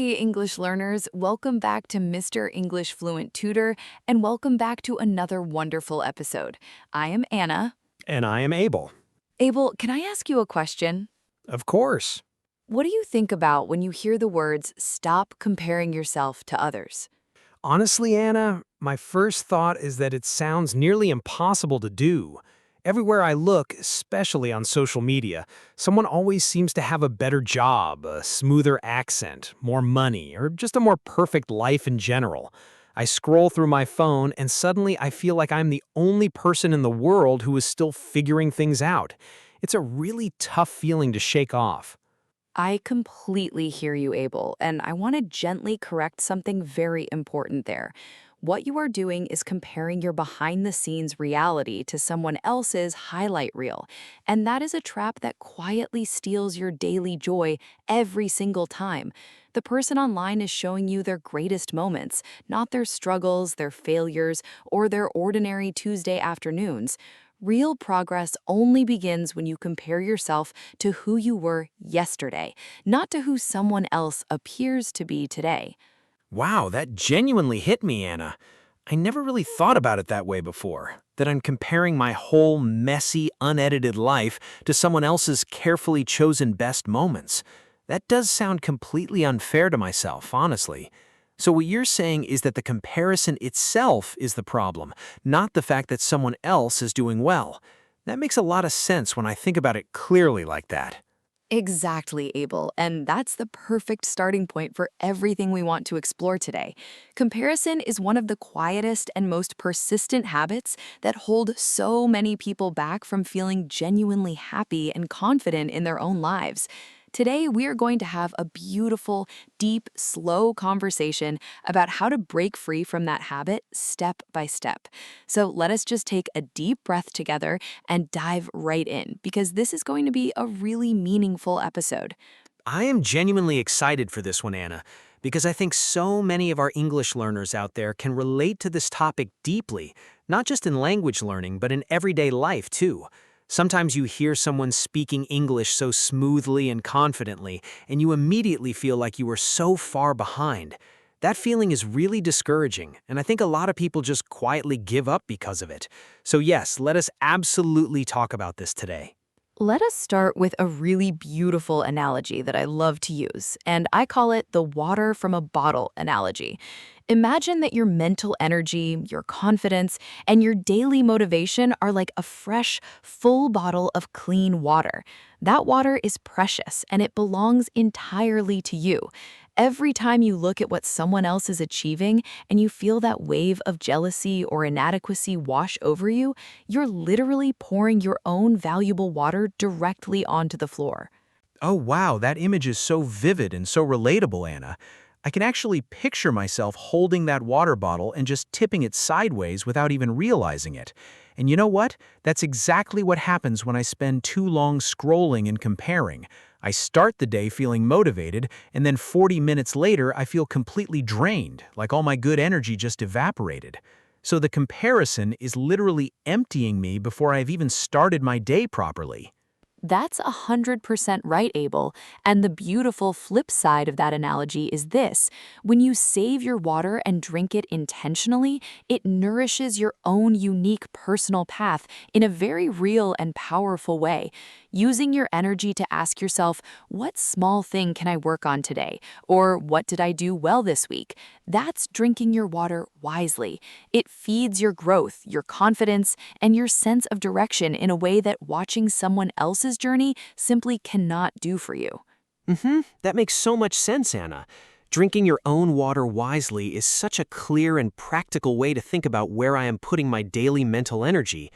Hey, English learners, welcome back to Mr. English Fluent Tutor, and welcome back to another wonderful episode. I am Anna. And I am Abel. Abel, can I ask you a question? Of course. What do you think about when you hear the words, stop comparing yourself to others? Honestly, Anna, my first thought is that it sounds nearly impossible to do. Everywhere I look, especially on social media, someone always seems to have a better job, a smoother accent, more money, or just a more perfect life in general. I scroll through my phone and suddenly I feel like I'm the only person in the world who is still figuring things out. It's a really tough feeling to shake off. I completely hear you, Abel, and I want to gently correct something very important there. What you are doing is comparing your behind-the-scenes reality to someone else's highlight reel, and that is a trap that quietly steals your daily joy every single time. The person online is showing you their greatest moments, not their struggles, their failures, or their ordinary Tuesday afternoons. Real progress only begins when you compare yourself to who you were yesterday, not to who someone else appears to be today. Wow, that genuinely hit me, Anna. I never really thought about it that way before, that I'm comparing my whole messy, unedited life to someone else's carefully chosen best moments. That does sound completely unfair to myself, honestly. So what you're saying is that the comparison itself is the problem, not the fact that someone else is doing well. That makes a lot of sense when I think about it clearly like that. Exactly, Abel, and that's the perfect starting point for everything we want to explore today. Comparison is one of the quietest and most persistent habits that hold so many people back from feeling genuinely happy and confident in their own lives. Today, we are going to have a beautiful, deep, slow conversation about how to break free from that habit step by step. So let us just take a deep breath together and dive right in, because this is going to be a really meaningful episode. I am genuinely excited for this one, Anna, because I think so many of our English learners out there can relate to this topic deeply, not just in language learning, but in everyday life, too. Sometimes you hear someone speaking English so smoothly and confidently, and you immediately feel like you are so far behind. That feeling is really discouraging, and I think a lot of people just quietly give up because of it. So yes, let us absolutely talk about this today. Let us start with a really beautiful analogy that I love to use, and I call it the water from a bottle analogy. Imagine that your mental energy, your confidence, and your daily motivation are like a fresh, full bottle of clean water. That water is precious and it belongs entirely to you. Every time you look at what someone else is achieving and you feel that wave of jealousy or inadequacy wash over you, you're literally pouring your own valuable water directly onto the floor. Oh wow, that image is so vivid and so relatable, Anna. I can actually picture myself holding that water bottle and just tipping it sideways without even realizing it. And you know what? That's exactly what happens when I spend too long scrolling and comparing. I start the day feeling motivated, and then 40 minutes later I feel completely drained, like all my good energy just evaporated. So the comparison is literally emptying me before I've even started my day properly. That's 100% right, Abel. And the beautiful flip side of that analogy is this. When you save your water and drink it intentionally, it nourishes your own unique personal path in a very real and powerful way. Using your energy to ask yourself, what small thing can I work on today? Or what did I do well this week? That's drinking your water wisely. It feeds your growth, your confidence, and your sense of direction in a way that watching someone else's journey simply cannot do for you. That makes so much sense, Anna. Drinking your own water wisely is such a clear and practical way to think about where I am putting my daily mental energy.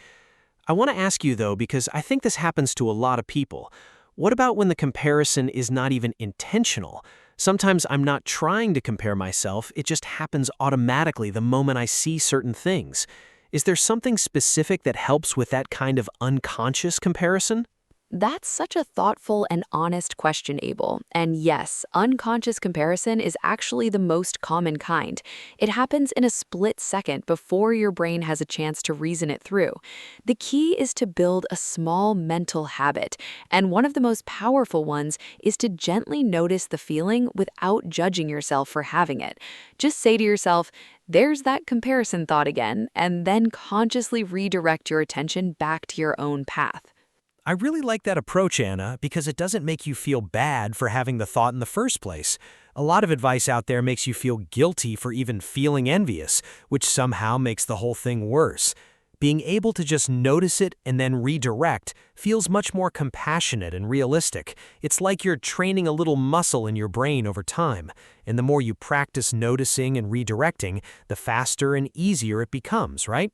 I want to ask you, though, because I think this happens to a lot of people. What about when the comparison is not even intentional? Sometimes I'm not trying to compare myself, it just happens automatically the moment I see certain things. Is there something specific that helps with that kind of unconscious comparison? That's such a thoughtful and honest question, Abel. And yes, unconscious comparison is actually the most common kind. It happens in a split second before your brain has a chance to reason it through. The key is to build a small mental habit, and one of the most powerful ones is to gently notice the feeling without judging yourself for having it. Just say to yourself, there's that comparison thought again, and then consciously redirect your attention back to your own path. I really like that approach, Anna, because it doesn't make you feel bad for having the thought in the first place. A lot of advice out there makes you feel guilty for even feeling envious, which somehow makes the whole thing worse. Being able to just notice it and then redirect feels much more compassionate and realistic. It's like you're training a little muscle in your brain over time, and the more you practice noticing and redirecting, the faster and easier it becomes, right?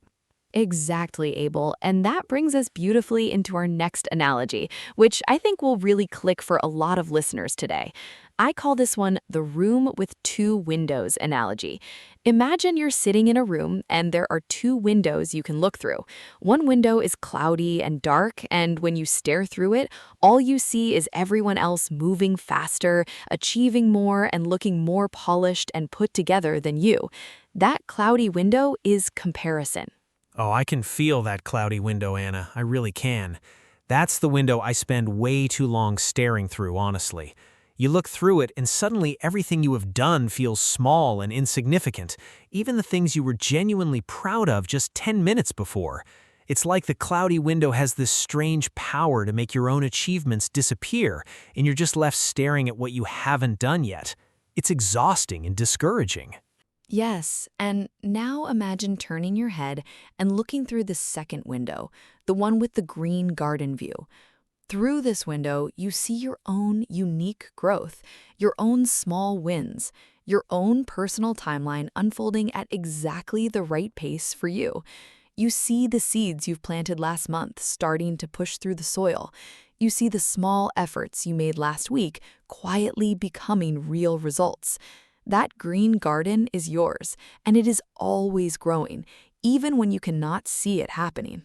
Exactly, Abel. And that brings us beautifully into our next analogy, which I think will really click for a lot of listeners today. I call this one the room with two windows analogy. Imagine you're sitting in a room and there are two windows you can look through. One window is cloudy and dark, and when you stare through it, all you see is everyone else moving faster, achieving more, and looking more polished and put together than you. That cloudy window is comparison. Oh, I can feel that cloudy window, Anna. I really can. That's the window I spend way too long staring through, honestly. You look through it, and suddenly everything you have done feels small and insignificant, even the things you were genuinely proud of just 10 minutes before. It's like the cloudy window has this strange power to make your own achievements disappear, and you're just left staring at what you haven't done yet. It's exhausting and discouraging. Yes, and now imagine turning your head and looking through the second window, the one with the green garden view. Through this window, you see your own unique growth, your own small wins, your own personal timeline unfolding at exactly the right pace for you. You see the seeds you've planted last month starting to push through the soil. You see the small efforts you made last week quietly becoming real results. That green garden is yours, and it is always growing, even when you cannot see it happening.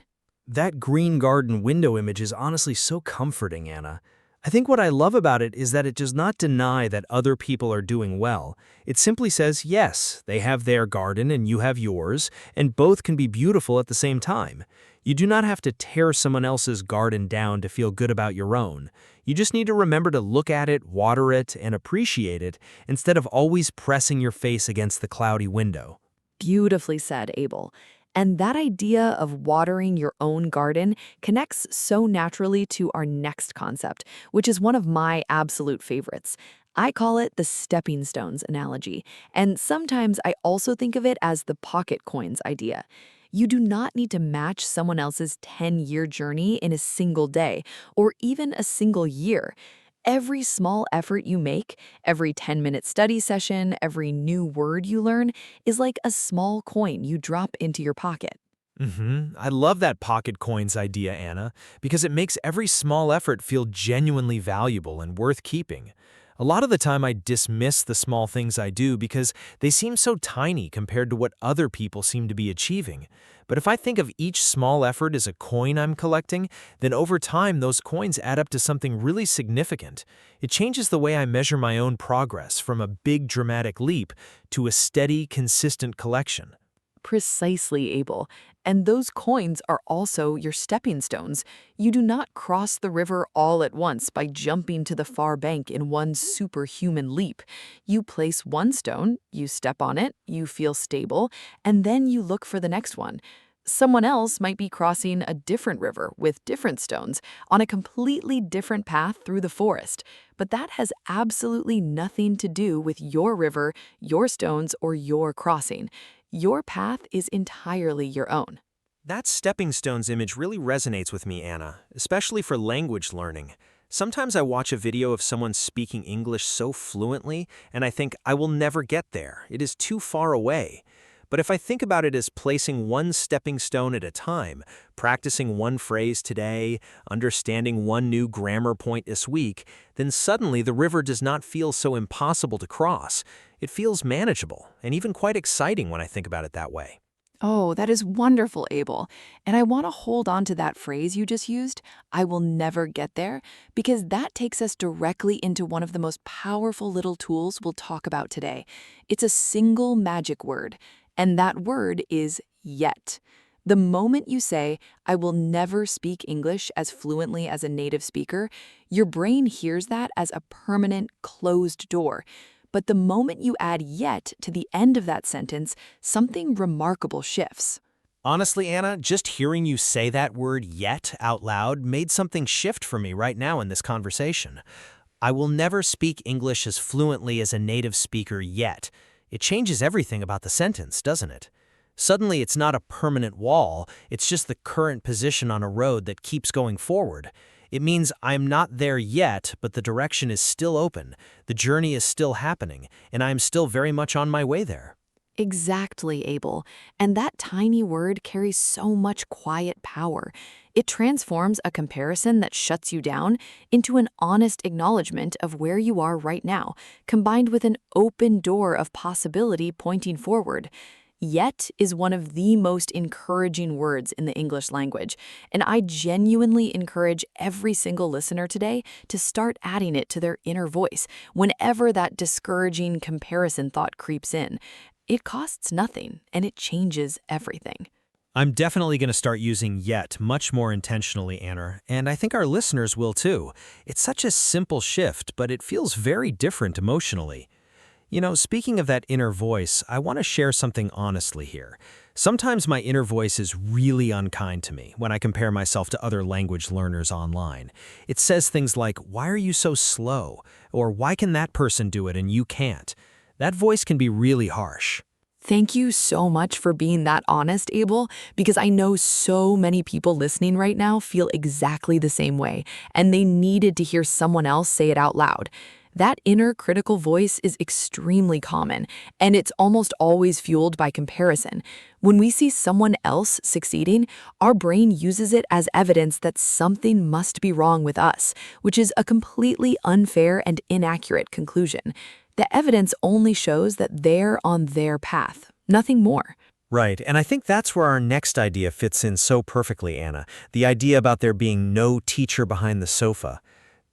That green garden window image is honestly so comforting, Anna. I think what I love about it is that it does not deny that other people are doing well. It simply says, yes, they have their garden and you have yours, and both can be beautiful at the same time. You do not have to tear someone else's garden down to feel good about your own. You just need to remember to look at it, water it, and appreciate it instead of always pressing your face against the cloudy window. Beautifully said, Abel. And that idea of watering your own garden connects so naturally to our next concept, which is one of my absolute favorites. I call it the stepping stones analogy, and sometimes I also think of it as the pocket coins idea. You do not need to match someone else's 10-year journey in a single day, or even a single year. Every small effort you make, every 10-minute study session, every new word you learn is like a small coin you drop into your pocket. I love that pocket coins idea, Anna, because it makes every small effort feel genuinely valuable and worth keeping. A lot of the time I dismiss the small things I do because they seem so tiny compared to what other people seem to be achieving. But if I think of each small effort as a coin I'm collecting, then over time those coins add up to something really significant. It changes the way I measure my own progress from a big dramatic leap to a steady, consistent collection. Precisely, Abel. And those coins are also your stepping stones. You do not cross the river all at once by jumping to the far bank in one superhuman leap. You place one stone, you step on it, you feel stable, and then you look for the next one. Someone else might be crossing a different river with different stones on a completely different path through the forest. But that has absolutely nothing to do with your river, your stones, or your crossing. Your path is entirely your own. That stepping stones image really resonates with me, Anna, especially for language learning. Sometimes I watch a video of someone speaking English so fluently, and I think, I will never get there. It is too far away. But if I think about it as placing one stepping stone at a time, practicing one phrase today, understanding one new grammar point this week, then suddenly the river does not feel so impossible to cross. It feels manageable and even quite exciting when I think about it that way. Oh, that is wonderful, Abel. And I want to hold on to that phrase you just used, I will never get there, because that takes us directly into one of the most powerful little tools we'll talk about today. It's a single magic word, and that word is yet. The moment you say, I will never speak English as fluently as a native speaker, your brain hears that as a permanent closed door. But the moment you add yet to the end of that sentence, something remarkable shifts. Honestly, Anna, just hearing you say that word yet out loud made something shift for me right now in this conversation. I will never speak English as fluently as a native speaker yet. It changes everything about the sentence, doesn't it? Suddenly, it's not a permanent wall, it's just the current position on a road that keeps going forward. It means I'm not there yet, but the direction is still open, the journey is still happening, and I'm still very much on my way there. Exactly, Abel. And that tiny word carries so much quiet power. It transforms a comparison that shuts you down into an honest acknowledgement of where you are right now, combined with an open door of possibility pointing forward. Yet is one of the most encouraging words in the English language, and I genuinely encourage every single listener today to start adding it to their inner voice whenever that discouraging comparison thought creeps in. It costs nothing, and it changes everything. I'm definitely going to start using yet much more intentionally, Anna, and I think our listeners will too. It's such a simple shift, but it feels very different emotionally. You know, speaking of that inner voice, I want to share something honestly here. Sometimes my inner voice is really unkind to me when I compare myself to other language learners online. It says things like, "Why are you so slow?" Or "Why can that person do it and you can't?" That voice can be really harsh. Thank you so much for being that honest, Abel, because I know so many people listening right now feel exactly the same way, and they needed to hear someone else say it out loud. That inner critical voice is extremely common, and it's almost always fueled by comparison. When we see someone else succeeding, our brain uses it as evidence that something must be wrong with us, which is a completely unfair and inaccurate conclusion. The evidence only shows that they're on their path, nothing more. Right, and I think that's where our next idea fits in so perfectly, Anna. The idea about there being no teacher behind the sofa.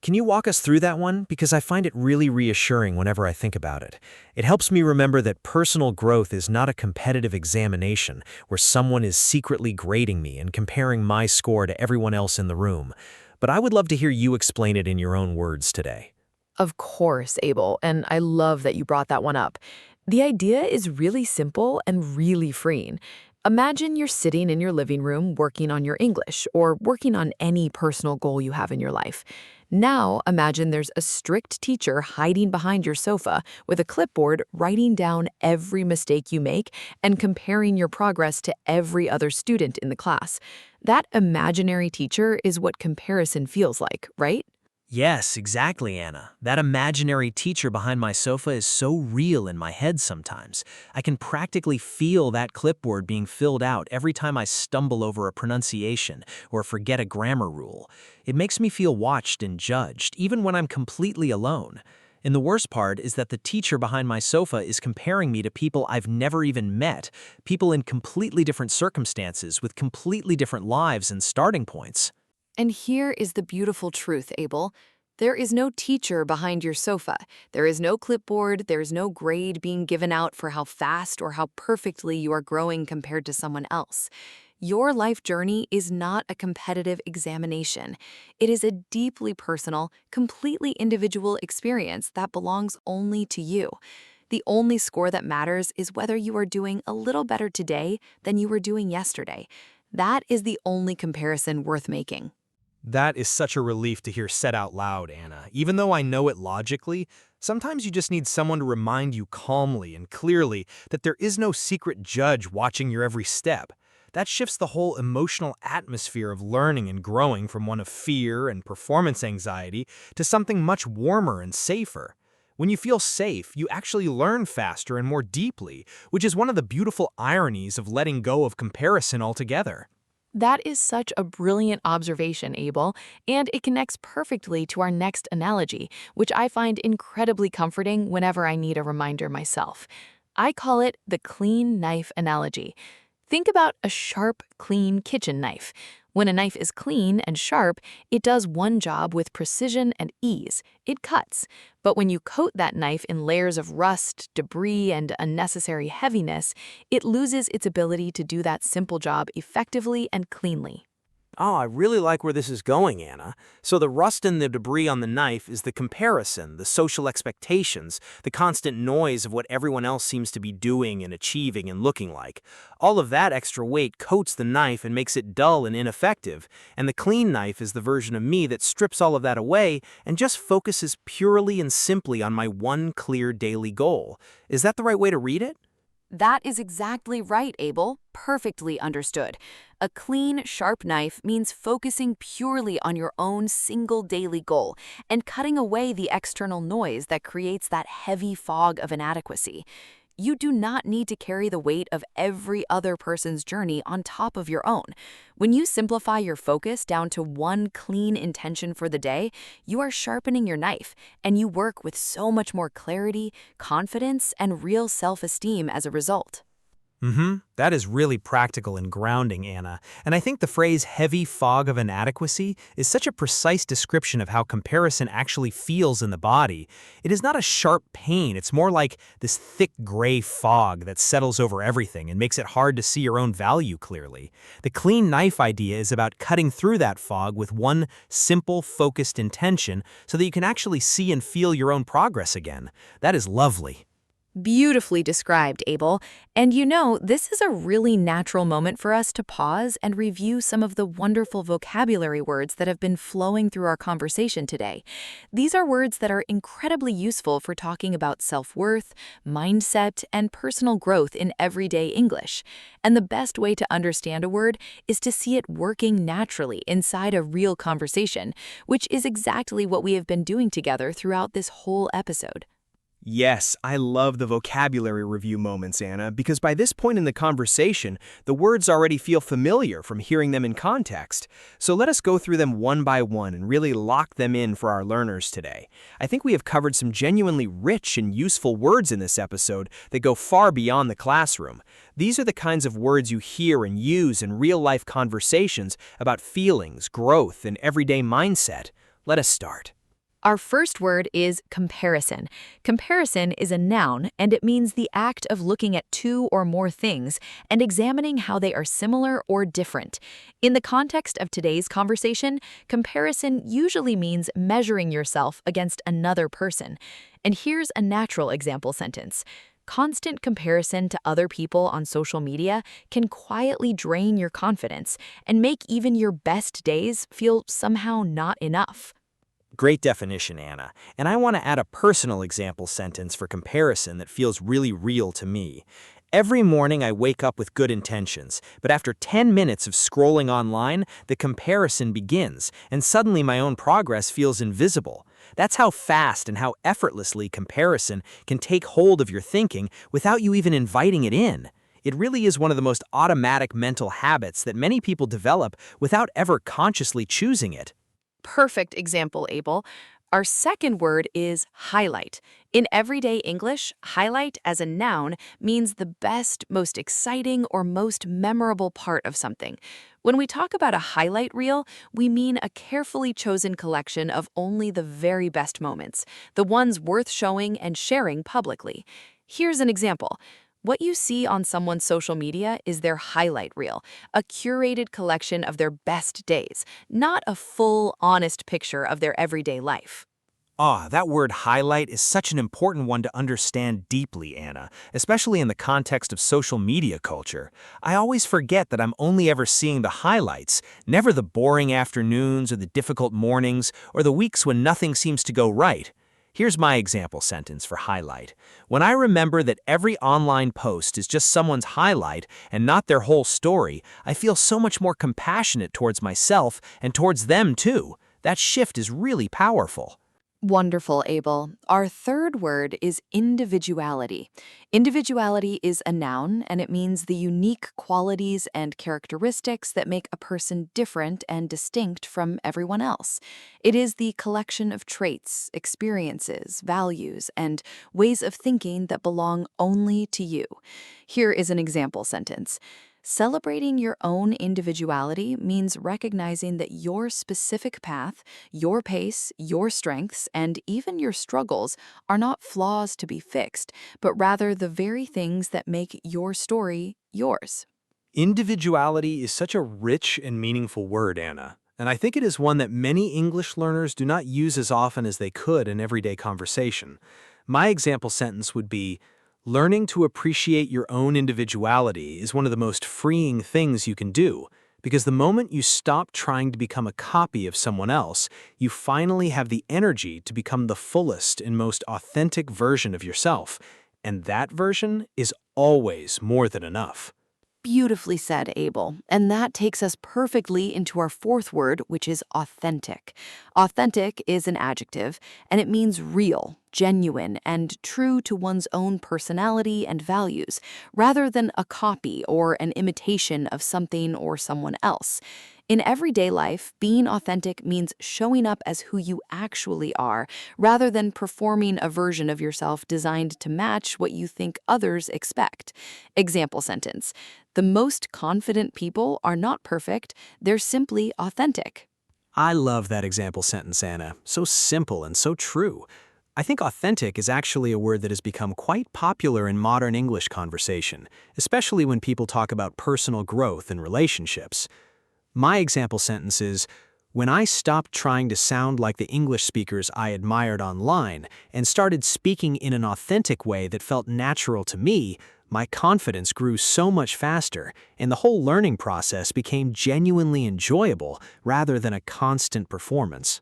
Can you walk us through that one? Because I find it really reassuring whenever I think about it. It helps me remember that personal growth is not a competitive examination where someone is secretly grading me and comparing my score to everyone else in the room. But I would love to hear you explain it in your own words today. Of course, Abel, and I love that you brought that one up. The idea is really simple and really freeing. Imagine you're sitting in your living room working on your English or working on any personal goal you have in your life. Now imagine there's a strict teacher hiding behind your sofa with a clipboard writing down every mistake you make and comparing your progress to every other student in the class. That imaginary teacher is what comparison feels like, right? Yes, exactly, Anna. That imaginary teacher behind my sofa is so real in my head sometimes. I can practically feel that clipboard being filled out every time I stumble over a pronunciation or forget a grammar rule. It makes me feel watched and judged, even when I'm completely alone. And the worst part is that the teacher behind my sofa is comparing me to people I've never even met, people in completely different circumstances with completely different lives and starting points. And here is the beautiful truth, Abel. There is no teacher behind your sofa. There is no clipboard. There is no grade being given out for how fast or how perfectly you are growing compared to someone else. Your life journey is not a competitive examination. It is a deeply personal, completely individual experience that belongs only to you. The only score that matters is whether you are doing a little better today than you were doing yesterday. That is the only comparison worth making. That is such a relief to hear said out loud, Anna. Even though I know it logically, sometimes you just need someone to remind you calmly and clearly that there is no secret judge watching your every step. That shifts the whole emotional atmosphere of learning and growing from one of fear and performance anxiety to something much warmer and safer. When you feel safe, you actually learn faster and more deeply, which is one of the beautiful ironies of letting go of comparison altogether. That is such a brilliant observation, Abel, and it connects perfectly to our next analogy, which I find incredibly comforting whenever I need a reminder myself. I call it the clean knife analogy. Think about a sharp, clean kitchen knife. When a knife is clean and sharp, it does one job with precision and ease. It cuts. But when you coat that knife in layers of rust, debris, and unnecessary heaviness, it loses its ability to do that simple job effectively and cleanly. Oh, I really like where this is going, Anna. So the rust and the debris on the knife is the comparison, the social expectations, the constant noise of what everyone else seems to be doing and achieving and looking like. All of that extra weight coats the knife and makes it dull and ineffective, and the clean knife is the version of me that strips all of that away and just focuses purely and simply on my one clear daily goal. Is that the right way to read it? That is exactly right, Abel. Perfectly understood. A clean, sharp knife means focusing purely on your own single daily goal and cutting away the external noise that creates that heavy fog of inadequacy. You do not need to carry the weight of every other person's journey on top of your own. When you simplify your focus down to one clean intention for the day, you are sharpening your knife, and you work with so much more clarity, confidence, and real self-esteem as a result. That is really practical and grounding, Anna. And I think the phrase heavy fog of inadequacy is such a precise description of how comparison actually feels in the body. It is not a sharp pain, it's more like this thick gray fog that settles over everything and makes it hard to see your own value clearly. The clean knife idea is about cutting through that fog with one simple, focused intention so that you can actually see and feel your own progress again. That is lovely. Beautifully described, Abel. And you know, this is a really natural moment for us to pause and review some of the wonderful vocabulary words that have been flowing through our conversation today. These are words that are incredibly useful for talking about self-worth, mindset, and personal growth in everyday English. And the best way to understand a word is to see it working naturally inside a real conversation, which is exactly what we have been doing together throughout this whole episode. Yes, I love the vocabulary review moments, Anna, because by this point in the conversation, the words already feel familiar from hearing them in context. So let us go through them one by one and really lock them in for our learners today. I think we have covered some genuinely rich and useful words in this episode that go far beyond the classroom. These are the kinds of words you hear and use in real-life conversations about feelings, growth, and everyday mindset. Let us start. Our first word is comparison. Comparison is a noun, and it means the act of looking at two or more things and examining how they are similar or different. In the context of today's conversation, comparison usually means measuring yourself against another person. And here's a natural example sentence. Constant comparison to other people on social media can quietly drain your confidence and make even your best days feel somehow not enough. Great definition, Anna. And I want to add a personal example sentence for comparison that feels really real to me. Every morning I wake up with good intentions, but after 10 minutes of scrolling online, the comparison begins, and suddenly my own progress feels invisible. That's how fast and how effortlessly comparison can take hold of your thinking without you even inviting it in. It really is one of the most automatic mental habits that many people develop without ever consciously choosing it. Perfect example, Abel. Our second word is highlight. In everyday English, highlight as a noun means the best, most exciting, or most memorable part of something. When we talk about a highlight reel, we mean a carefully chosen collection of only the very best moments, the ones worth showing and sharing publicly. Here's an example. What you see on someone's social media is their highlight reel, a curated collection of their best days, not a full, honest picture of their everyday life. That word highlight is such an important one to understand deeply, Anna, especially in the context of social media culture. I always forget that I'm only ever seeing the highlights, never the boring afternoons or the difficult mornings or the weeks when nothing seems to go right. Here's my example sentence for highlight. When I remember that every online post is just someone's highlight and not their whole story, I feel so much more compassionate towards myself and towards them too. That shift is really powerful. Wonderful, Abel. Our third word is individuality. Individuality is a noun, and it means the unique qualities and characteristics that make a person different and distinct from everyone else. It is the collection of traits, experiences, values, and ways of thinking that belong only to you. Here is an example sentence. Celebrating your own individuality means recognizing that your specific path, your pace, your strengths, and even your struggles are not flaws to be fixed, but rather the very things that make your story yours. Individuality is such a rich and meaningful word, Anna, and I think it is one that many English learners do not use as often as they could in everyday conversation. My example sentence would be, learning to appreciate your own individuality is one of the most freeing things you can do, because the moment you stop trying to become a copy of someone else, you finally have the energy to become the fullest and most authentic version of yourself, and that version is always more than enough. Beautifully said, Abel. And that takes us perfectly into our fourth word, which is authentic. Authentic is an adjective, and it means real, genuine, and true to one's own personality and values, rather than a copy or an imitation of something or someone else. In everyday life, being authentic means showing up as who you actually are, rather than performing a version of yourself designed to match what you think others expect. Example sentence. The most confident people are not perfect, they're simply authentic. I love that example sentence, Anna. So simple and so true. I think authentic is actually a word that has become quite popular in modern English conversation, especially when people talk about personal growth and relationships. My example sentence is, when I stopped trying to sound like the English speakers I admired online and started speaking in an authentic way that felt natural to me, my confidence grew so much faster, and the whole learning process became genuinely enjoyable rather than a constant performance.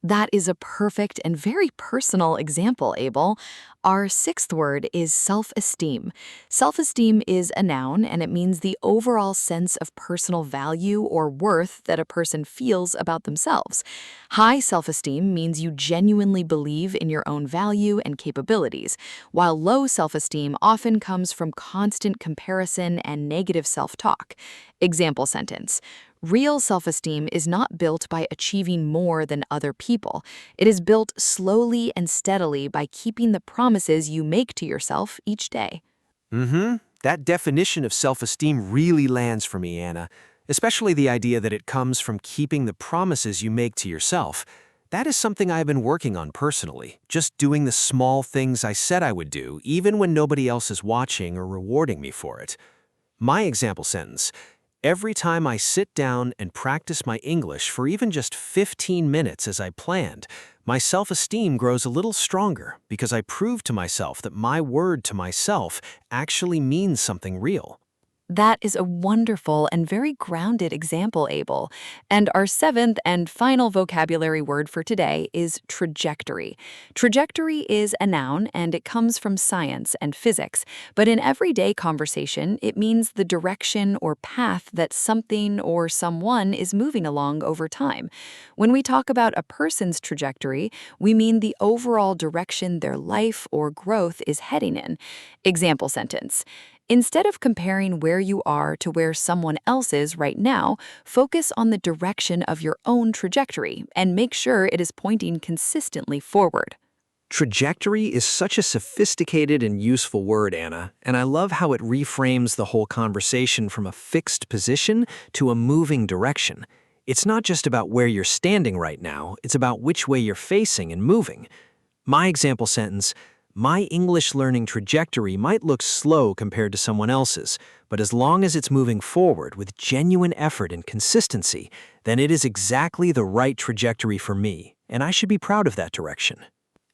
That is a perfect and very personal example, Abel. Our sixth word is self-esteem. Self-esteem is a noun, and it means the overall sense of personal value or worth that a person feels about themselves. High self-esteem means you genuinely believe in your own value and capabilities, while low self-esteem often comes from constant comparison and negative self-talk. Example sentence. Real self-esteem is not built by achieving more than other people. It is built slowly and steadily by keeping the promises you make to yourself each day. That definition of self-esteem really lands for me, Anna, especially the idea that it comes from keeping the promises you make to yourself. That is something I've been working on personally, just doing the small things I said I would do, even when nobody else is watching or rewarding me for it. My example sentence. Every time I sit down and practice my English for even just 15 minutes as I planned, my self-esteem grows a little stronger because I prove to myself that my word to myself actually means something real. That is a wonderful and very grounded example, Abel. And our seventh and final vocabulary word for today is trajectory. Trajectory is a noun and it comes from science and physics, but in everyday conversation, it means the direction or path that something or someone is moving along over time. When we talk about a person's trajectory, we mean the overall direction their life or growth is heading in. Example sentence. Instead of comparing where you are to where someone else is right now, focus on the direction of your own trajectory and make sure it is pointing consistently forward. Trajectory is such a sophisticated and useful word, Anna, and I love how it reframes the whole conversation from a fixed position to a moving direction. It's not just about where you're standing right now, it's about which way you're facing and moving. My example sentence, my English learning trajectory might look slow compared to someone else's, but as long as it's moving forward with genuine effort and consistency, then it is exactly the right trajectory for me, and I should be proud of that direction.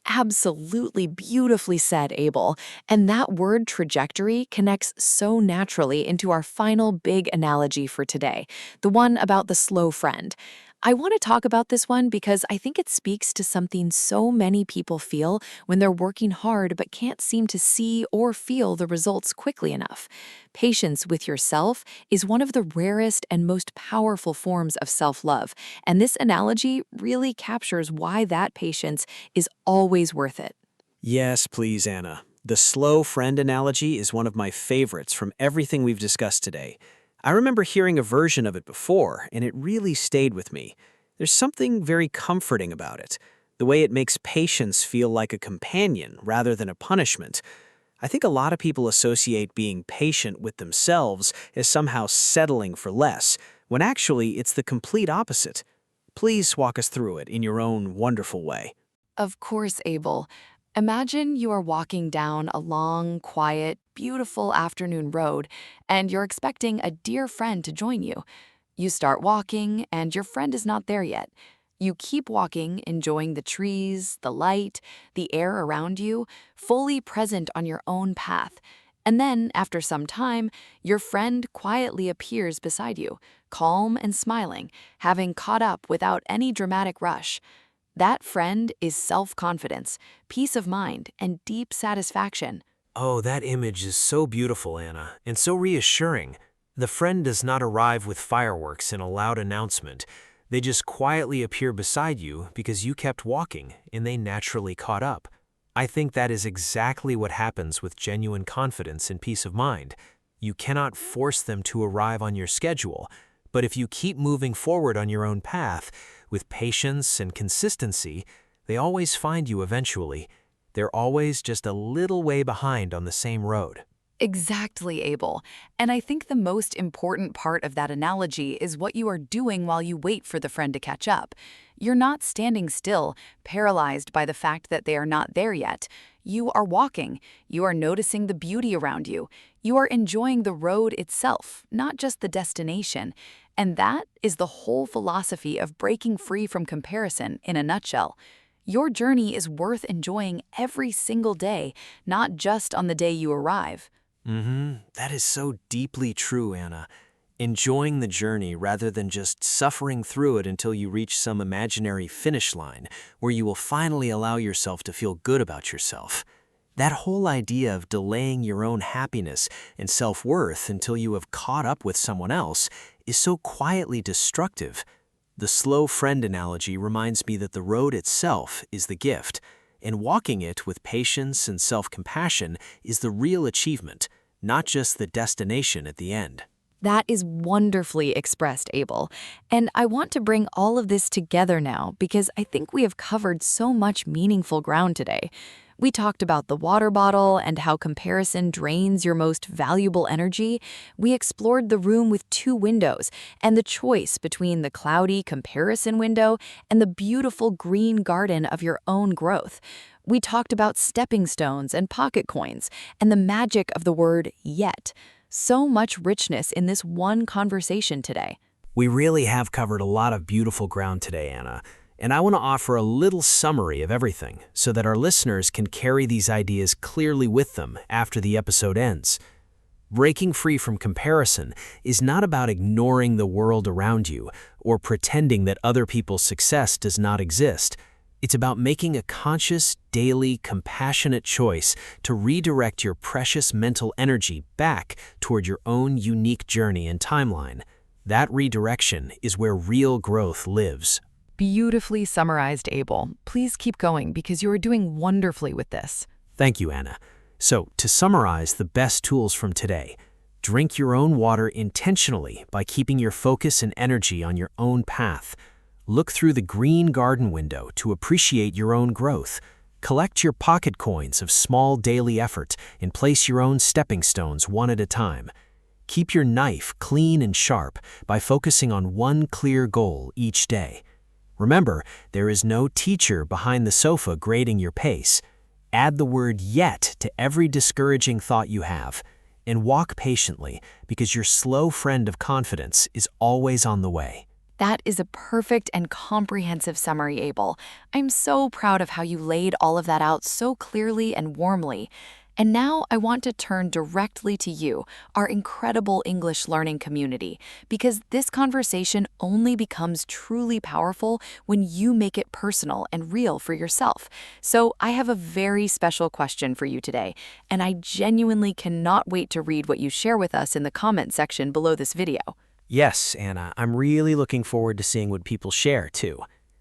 Absolutely beautifully said, Abel. And that word trajectory connects so naturally into our final big analogy for today, the one about the slow friend. I want to talk about this one because I think it speaks to something so many people feel when they're working hard but can't seem to see or feel the results quickly enough. Patience with yourself is one of the rarest and most powerful forms of self-love, and this analogy really captures why that patience is always worth it. Yes, please, Anna. The slow friend analogy is one of my favorites from everything we've discussed today. I remember hearing a version of it before, and it really stayed with me. There's something very comforting about it, the way it makes patience feel like a companion rather than a punishment. I think a lot of people associate being patient with themselves as somehow settling for less, when actually it's the complete opposite. Please walk us through it in your own wonderful way. Of course, Abel. Imagine you are walking down a long, quiet, beautiful afternoon road, and you're expecting a dear friend to join you. You start walking, and your friend is not there yet. You keep walking, enjoying the trees, the light, the air around you, fully present on your own path. And then, after some time, your friend quietly appears beside you, calm and smiling, having caught up without any dramatic rush. That friend is self-confidence, peace of mind, and deep satisfaction. Oh, that image is so beautiful, Anna, and so reassuring. The friend does not arrive with fireworks and a loud announcement. They just quietly appear beside you because you kept walking and they naturally caught up. I think that is exactly what happens with genuine confidence and peace of mind. You cannot force them to arrive on your schedule, but if you keep moving forward on your own path, with patience and consistency, they always find you eventually. They're always just a little way behind on the same road. Exactly, Abel. And I think the most important part of that analogy is what you are doing while you wait for the friend to catch up. You're not standing still, paralyzed by the fact that they are not there yet. You are walking. You are noticing the beauty around you. You are enjoying the road itself, not just the destination. And that is the whole philosophy of breaking free from comparison in a nutshell. Your journey is worth enjoying every single day, not just on the day you arrive. That is so deeply true, Anna. Enjoying the journey rather than just suffering through it until you reach some imaginary finish line where you will finally allow yourself to feel good about yourself. That whole idea of delaying your own happiness and self-worth until you have caught up with someone else is so quietly destructive. The slow friend analogy reminds me that the road itself is the gift, and walking it with patience and self-compassion is the real achievement, not just the destination at the end. That is wonderfully expressed, Abel. And I want to bring all of this together now because I think we have covered so much meaningful ground today. We talked about the water bottle and how comparison drains your most valuable energy. We explored the room with two windows and the choice between the cloudy comparison window and the beautiful green garden of your own growth. We talked about stepping stones and pocket coins and the magic of the word yet. So much richness in this one conversation today. We really have covered a lot of beautiful ground today, Anna. And I want to offer a little summary of everything so that our listeners can carry these ideas clearly with them after the episode ends. Breaking free from comparison is not about ignoring the world around you or pretending that other people's success does not exist. It's about making a conscious, daily, compassionate choice to redirect your precious mental energy back toward your own unique journey and timeline. That redirection is where real growth lives. Beautifully summarized, Abel. Please keep going because you are doing wonderfully with this. Thank you, Anna. So, to summarize the best tools from today, drink your own water intentionally by keeping your focus and energy on your own path. Look through the green garden window to appreciate your own growth. Collect your pocket coins of small daily effort and place your own stepping stones one at a time. Keep your knife clean and sharp by focusing on one clear goal each day. Remember, there is no teacher behind the sofa grading your pace. Add the word yet to every discouraging thought you have, and walk patiently because your slow friend of confidence is always on the way. That is a perfect and comprehensive summary, Abel. I'm so proud of how you laid all of that out so clearly and warmly. And now I want to turn directly to you, our incredible English learning community, because this conversation only becomes truly powerful when you make it personal and real for yourself. So I have a very special question for you today, and I genuinely cannot wait to read what you share with us in the comment section below this video. Yes, Anna, I'm really looking forward to seeing what people share, too.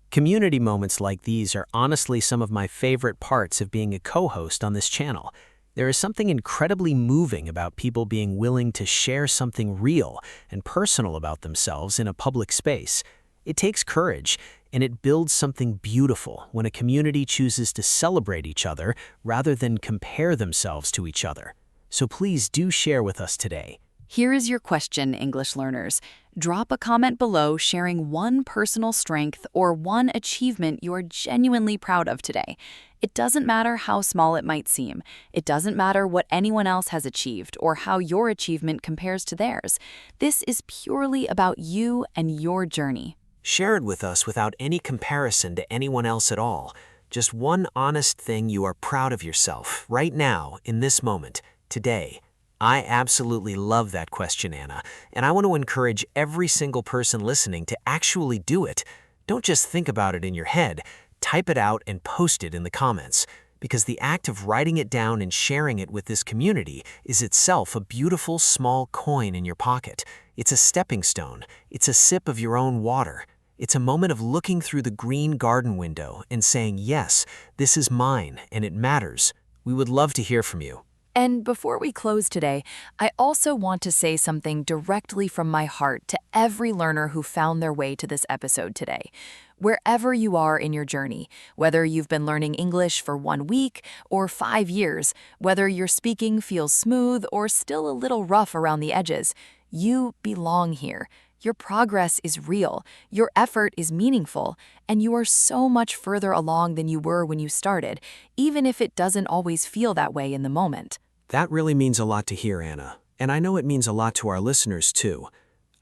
Community moments like these are honestly some of my favorite parts of being a co-host on this channel. There is something incredibly moving about people being willing to share something real and personal about themselves in a public space. It takes courage, and it builds something beautiful when a community chooses to celebrate each other rather than compare themselves to each other. So please do share with us today. Here is your question, English learners. Drop a comment below sharing one personal strength or one achievement you are genuinely proud of today. It doesn't matter how small it might seem. It doesn't matter what anyone else has achieved or how your achievement compares to theirs. This is purely about you and your journey. Share it with us without any comparison to anyone else at all. Just one honest thing you are proud of yourself, right now, in this moment, today. I absolutely love that question, Anna, and I want to encourage every single person listening to actually do it. Don't just think about it in your head. Type it out and post it in the comments, because the act of writing it down and sharing it with this community is itself a beautiful small coin in your pocket. It's a stepping stone. It's a sip of your own water. It's a moment of looking through the green garden window and saying, yes, this is mine and it matters. We would love to hear from you. And before we close today, I also want to say something directly from my heart to every learner who found their way to this episode today. Wherever you are in your journey, whether you've been learning English for 1 week or 5 years, whether your speaking feels smooth or still a little rough around the edges, you belong here. Your progress is real, your effort is meaningful, and you are so much further along than you were when you started, even if it doesn't always feel that way in the moment. That really means a lot to hear, Anna, and I know it means a lot to our listeners too.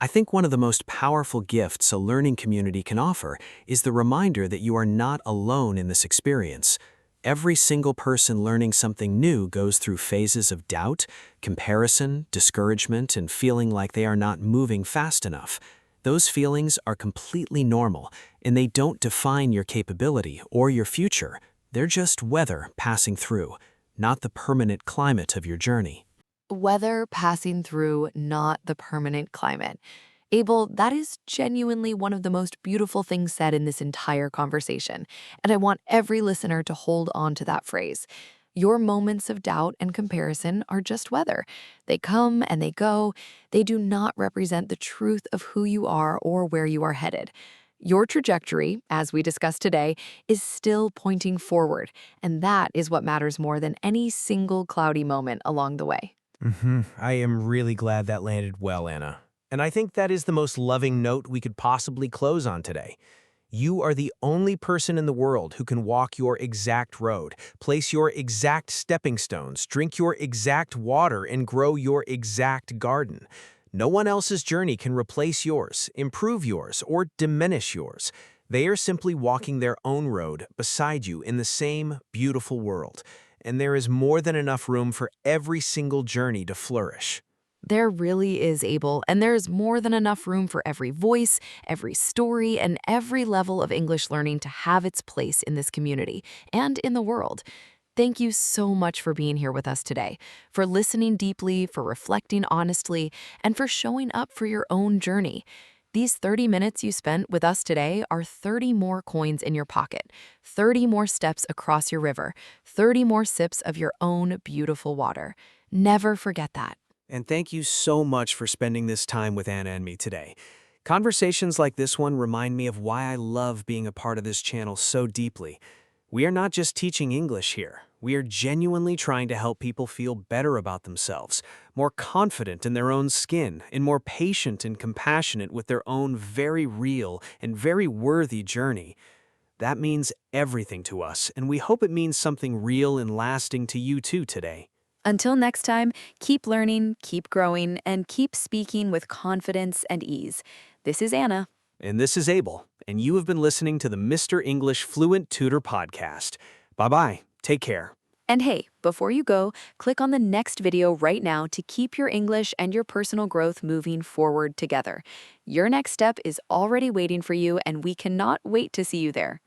I think one of the most powerful gifts a learning community can offer is the reminder that you are not alone in this experience. Every single person learning something new goes through phases of doubt, comparison, discouragement, and feeling like they are not moving fast enough. Those feelings are completely normal, and they don't define your capability or your future. They're just weather passing through, not the permanent climate of your journey. Weather passing through, not the permanent climate. Abel, that is genuinely one of the most beautiful things said in this entire conversation, and I want every listener to hold on to that phrase. Your moments of doubt and comparison are just weather. They come and they go. They do not represent the truth of who you are or where you are headed. Your trajectory, as we discussed today, is still pointing forward, and that is what matters more than any single cloudy moment along the way. I am really glad that landed well, Anna. And I think that is the most loving note we could possibly close on today. You are the only person in the world who can walk your exact road, place your exact stepping stones, drink your exact water, and grow your exact garden. No one else's journey can replace yours, improve yours, or diminish yours. They are simply walking their own road beside you in the same beautiful world. And there is more than enough room for every single journey to flourish. There really is, Abel, and there's more than enough room for every voice, every story, and every level of English learning to have its place in this community and in the world. Thank you so much for being here with us today, for listening deeply, for reflecting honestly, and for showing up for your own journey. These 30 minutes you spent with us today are 30 more coins in your pocket, 30 more steps across your river, 30 more sips of your own beautiful water. Never forget that. And thank you so much for spending this time with Anna and me today. Conversations like this one remind me of why I love being a part of this channel so deeply. We are not just teaching English here. We are genuinely trying to help people feel better about themselves, more confident in their own skin, and more patient and compassionate with their own very real and very worthy journey. That means everything to us, and we hope it means something real and lasting to you too today. Until next time, keep learning, keep growing, and keep speaking with confidence and ease. This is Anna. And this is Abel, and you have been listening to the Mr. English Fluent Tutor Podcast. Bye-bye. Take care. And hey, before you go, click on the next video right now to keep your English and your personal growth moving forward together. Your next step is already waiting for you, and we cannot wait to see you there.